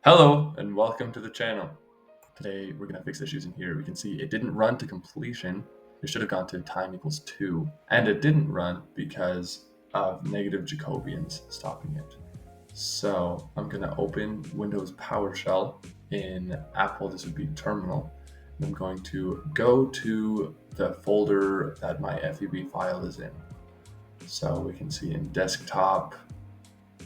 Hello and welcome to the channel. Today we're going to fix issues in here. We can see it didn't run to completion. It should have gone to time equals 2. And it didn't run because of negative Jacobians stopping it. So I'm going to open Windows PowerShell. In Apple this would be terminal. And I'm going to go to the folder that my FEB file is in. So we can see in desktop,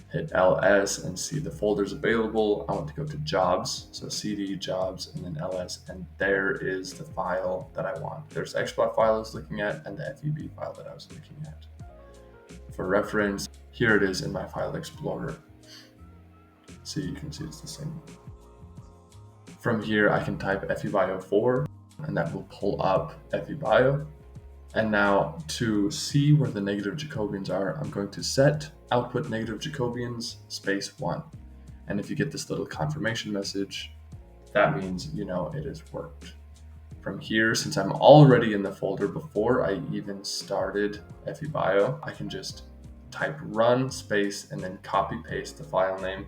hit ls and see the folders available. I want to go to jobs, so cd jobs and then ls, and there is the file that I want. There's the export file I was looking at and the FEB file that I was looking at. For reference, here it is in my file explorer. So you can see it's the same. From here I can type FEBio 4 and that will pull up FEBio. And now to see where the negative Jacobians are, I'm going to set output negative Jacobians space 1. And if you get this little confirmation message, that means you know it has worked. From here, since I'm already in the folder before I even started FEBio, I can just type run space and then copy paste the file name.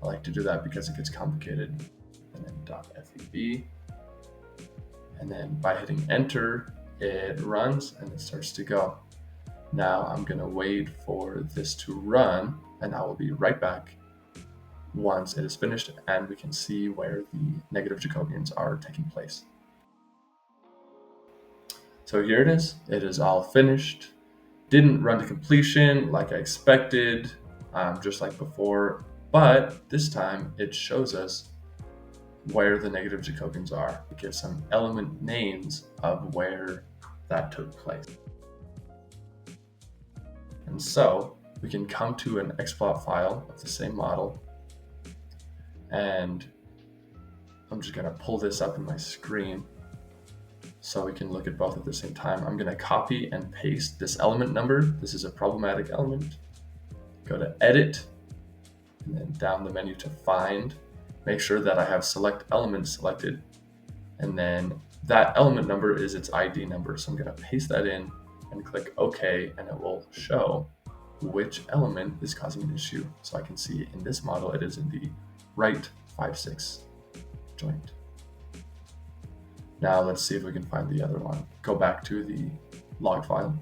I like to do that because it gets complicated. And then .feb. And then by hitting enter, it runs and it starts to go. Now I'm going to wait for this to run and I will be right back once it is finished and we can see where the negative Jacobians are taking place. So here it is all finished. Didn't run to completion like I expected, just like before, but this time it shows us where the negative Jacobians are. It gives some element names of where that took place. And so we can come to an export file of the same model, and I'm just going to pull this up in my screen so we can look at both at the same time. I'm going to copy and paste this element number. This is a problematic element. Go to edit and then down the menu to find. Make sure that I have select element selected, and then that element number is its ID number. So I'm going to paste that in and click OK, and it will show which element is causing an issue. So I can see in this model it is in the right 5/6 joint. Now let's see if we can find the other one. Go back to the log file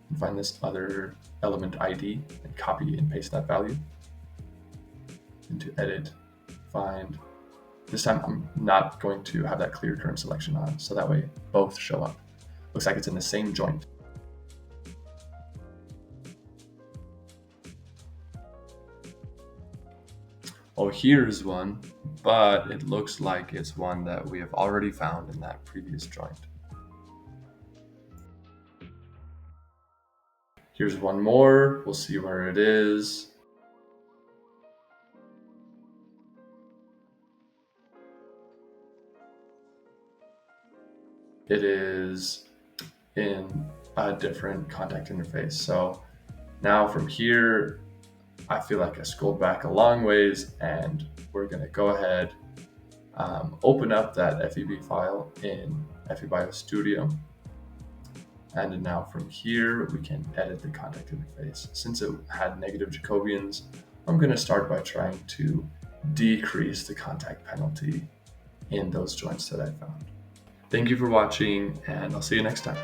and find this other element ID and copy and paste that value into edit, find. This time I'm not going to have that clear current selection on, so that way both show up. Looks like it's in the same joint. Oh, here's one, but it looks like it's one that we have already found in that previous joint. Here's one more. We'll see where it is. It is in a different contact interface. So now from here, I feel like I scrolled back a long ways, and we're going to go ahead, open up that FEB file in FEBio Studio. And now from here, we can edit the contact interface. Since it had negative Jacobians, I'm going to start by trying to decrease the contact penalty in those joints that I found. Thank you for watching, and I'll see you next time.